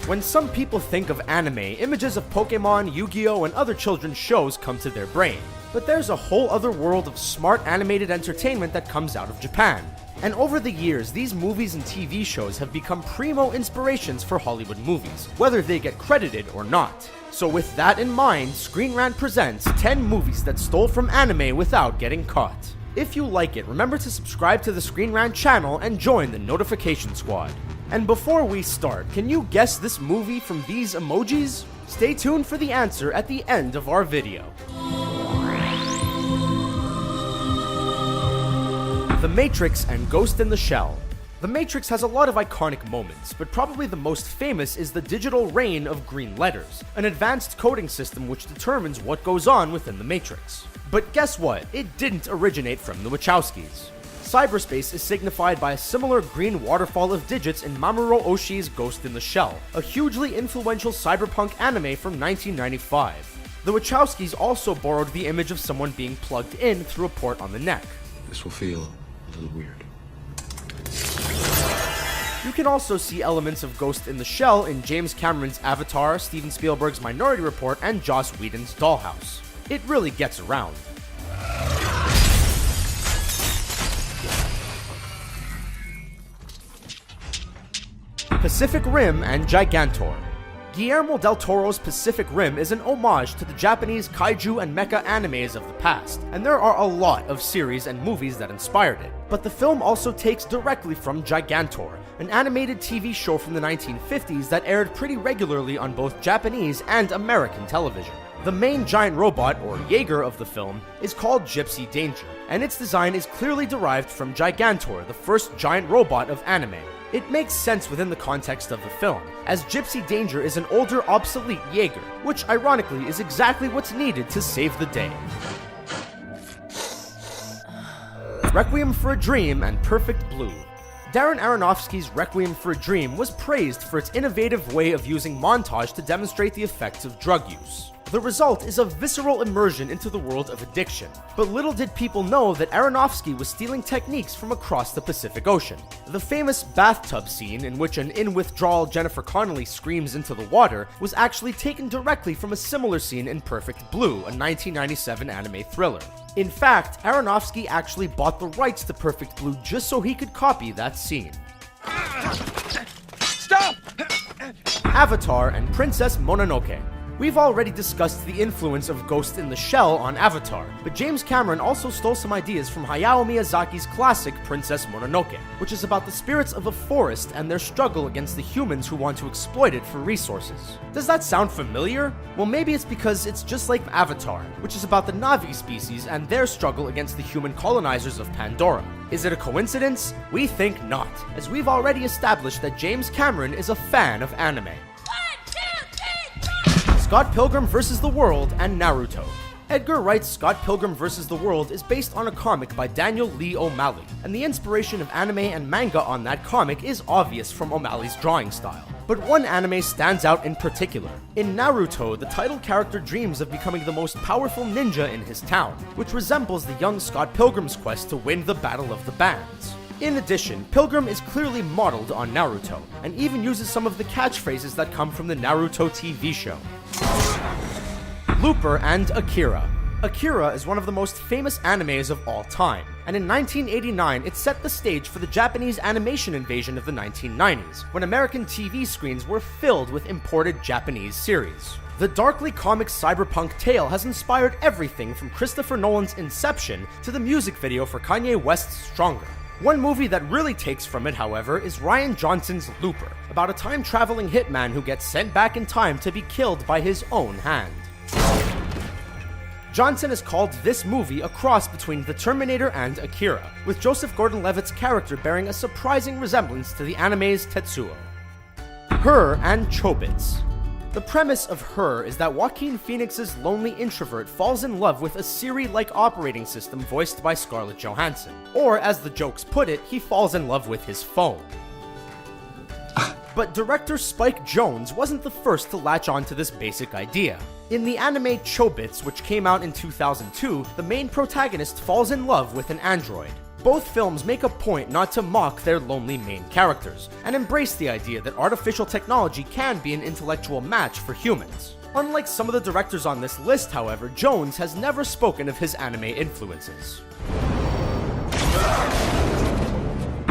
When some people think of anime, images of Pokemon, Yu-Gi-Oh! And other children's shows come to their brain. But there's a whole other world of smart animated entertainment that comes out of Japan. And over the years, these movies and TV shows have become primo inspirations for Hollywood movies, whether they get credited or not. So with that in mind, Screen Rant presents 10 movies that stole from anime without getting caught. If you like it, remember to subscribe to the Screen Rant channel and join the notification squad. And before we start, can you guess this movie from these emojis? Stay tuned for the answer at the end of our video. The Matrix and Ghost in the Shell. The Matrix has a lot of iconic moments, but probably the most famous is the digital rain of green letters, an advanced coding system which determines what goes on within the Matrix. But guess what? It didn't originate from the Wachowskis. Cyberspace is signified by a similar green waterfall of digits in Mamoru Oshii's Ghost in the Shell, a hugely influential cyberpunk anime from 1995. The Wachowskis also borrowed the image of someone being plugged in through a port on the neck. This will feel a little weird. You can also see elements of Ghost in the Shell in James Cameron's Avatar, Steven Spielberg's Minority Report, and Joss Whedon's Dollhouse. It really gets around. Pacific Rim and Gigantor. Guillermo del Toro's Pacific Rim is an homage to the Japanese kaiju and mecha animes of the past, and there are a lot of series and movies that inspired it. But the film also takes directly from Gigantor, an animated TV show from the 1950s that aired pretty regularly on both Japanese and American television. The main giant robot, or Jaeger, of the film is called Gypsy Danger, and its design is clearly derived from Gigantor, the first giant robot of anime. It makes sense within the context of the film, as Gypsy Danger is an older, obsolete Jaeger, which ironically is exactly what's needed to save the day. Requiem for a Dream and Perfect Blue. Darren Aronofsky's Requiem for a Dream was praised for its innovative way of using montage to demonstrate the effects of drug use. The result is a visceral immersion into the world of addiction. But little did people know that Aronofsky was stealing techniques from across the Pacific Ocean. The famous bathtub scene, in which an in-withdrawal Jennifer Connelly screams into the water, was actually taken directly from a similar scene in Perfect Blue, a 1997 anime thriller. In fact, Aronofsky actually bought the rights to Perfect Blue just so he could copy that scene. Stop! Avatar and Princess Mononoke. We've already discussed the influence of Ghost in the Shell on Avatar, but James Cameron also stole some ideas from Hayao Miyazaki's classic Princess Mononoke, which is about the spirits of a forest and their struggle against the humans who want to exploit it for resources. Does that sound familiar? Well, maybe it's because it's just like Avatar, which is about the Na'vi species and their struggle against the human colonizers of Pandora. Is it a coincidence? We think not, as we've already established that James Cameron is a fan of anime. Scott Pilgrim vs. the World and Naruto. Edgar Wright's Scott Pilgrim vs. the World is based on a comic by Daniel Lee O'Malley, and the inspiration of anime and manga on that comic is obvious from O'Malley's drawing style. But one anime stands out in particular. In Naruto, the title character dreams of becoming the most powerful ninja in his town, which resembles the young Scott Pilgrim's quest to win the Battle of the Bands. In addition, Pilgrim is clearly modeled on Naruto, and even uses some of the catchphrases that come from the Naruto TV show. Looper and Akira. Akira is one of the most famous animes of all time, and in 1989 it set the stage for the Japanese animation invasion of the 1990s, when American TV screens were filled with imported Japanese series. The darkly comic cyberpunk tale has inspired everything from Christopher Nolan's Inception to the music video for Kanye West's Stronger. One movie that really takes from it, however, is Rian Johnson's Looper, about a time-traveling hitman who gets sent back in time to be killed by his own hand. Johnson has called this movie a cross between The Terminator and Akira, with Joseph Gordon-Levitt's character bearing a surprising resemblance to the anime's Tetsuo. Her and Chobits. The premise of Her is that Joaquin Phoenix's lonely introvert falls in love with a Siri-like operating system voiced by Scarlett Johansson. Or, as the jokes put it, he falls in love with his phone. But director Spike Jonze wasn't the first to latch on to this basic idea. In the anime Chobits, which came out in 2002, the main protagonist falls in love with an android. Both films make a point not to mock their lonely main characters, and embrace the idea that artificial technology can be an intellectual match for humans. Unlike some of the directors on this list, however, Jones has never spoken of his anime influences.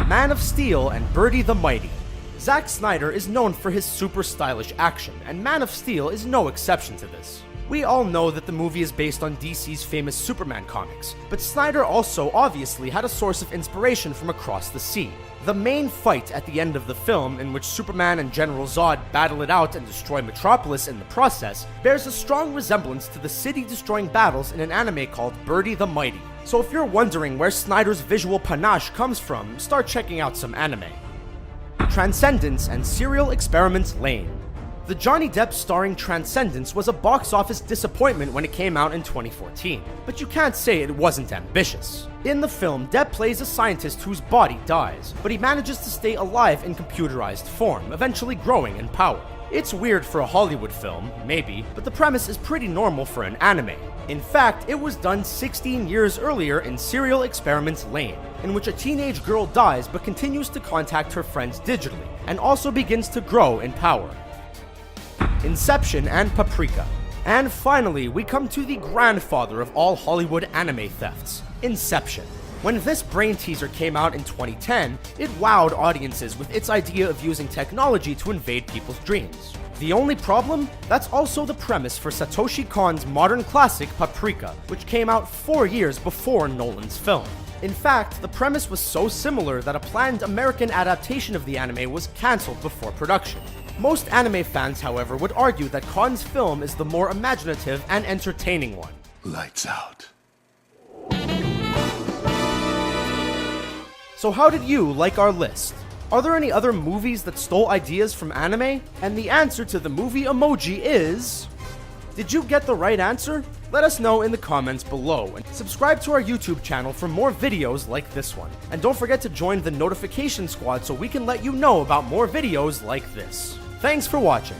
Man of Steel and Birdie the Mighty. Zack Snyder is known for his super stylish action, and Man of Steel is no exception to this. We all know that the movie is based on DC's famous Superman comics, but Snyder also obviously had a source of inspiration from across the sea. The main fight at the end of the film, in which Superman and General Zod battle it out and destroy Metropolis in the process, bears a strong resemblance to the city-destroying battles in an anime called Birdie the Mighty. So if you're wondering where Snyder's visual panache comes from, start checking out some anime. Transcendence and Serial Experiments Lain. The Johnny Depp starring Transcendence was a box office disappointment when it came out in 2014, but you can't say it wasn't ambitious. In the film, Depp plays a scientist whose body dies, but he manages to stay alive in computerized form, eventually growing in power. It's weird for a Hollywood film, maybe, but the premise is pretty normal for an anime. In fact, it was done 16 years earlier in Serial Experiments Lain, in which a teenage girl dies but continues to contact her friends digitally, and also begins to grow in power. Inception and Paprika. And finally, we come to the grandfather of all Hollywood anime thefts, Inception. When this brain teaser came out in 2010, it wowed audiences with its idea of using technology to invade people's dreams. The only problem? That's also the premise for Satoshi Kon's modern classic Paprika, which came out 4 years before Nolan's film. In fact, the premise was so similar that a planned American adaptation of the anime was cancelled before production. Most anime fans, however, would argue that Kon's film is the more imaginative and entertaining one. Lights out. So how did you like our list? Are there any other movies that stole ideas from anime? And the answer to the movie emoji is... Did you get the right answer? Let us know in the comments below, and subscribe to our YouTube channel for more videos like this one. And don't forget to join the notification squad so we can let you know about more videos like this. Thanks for watching.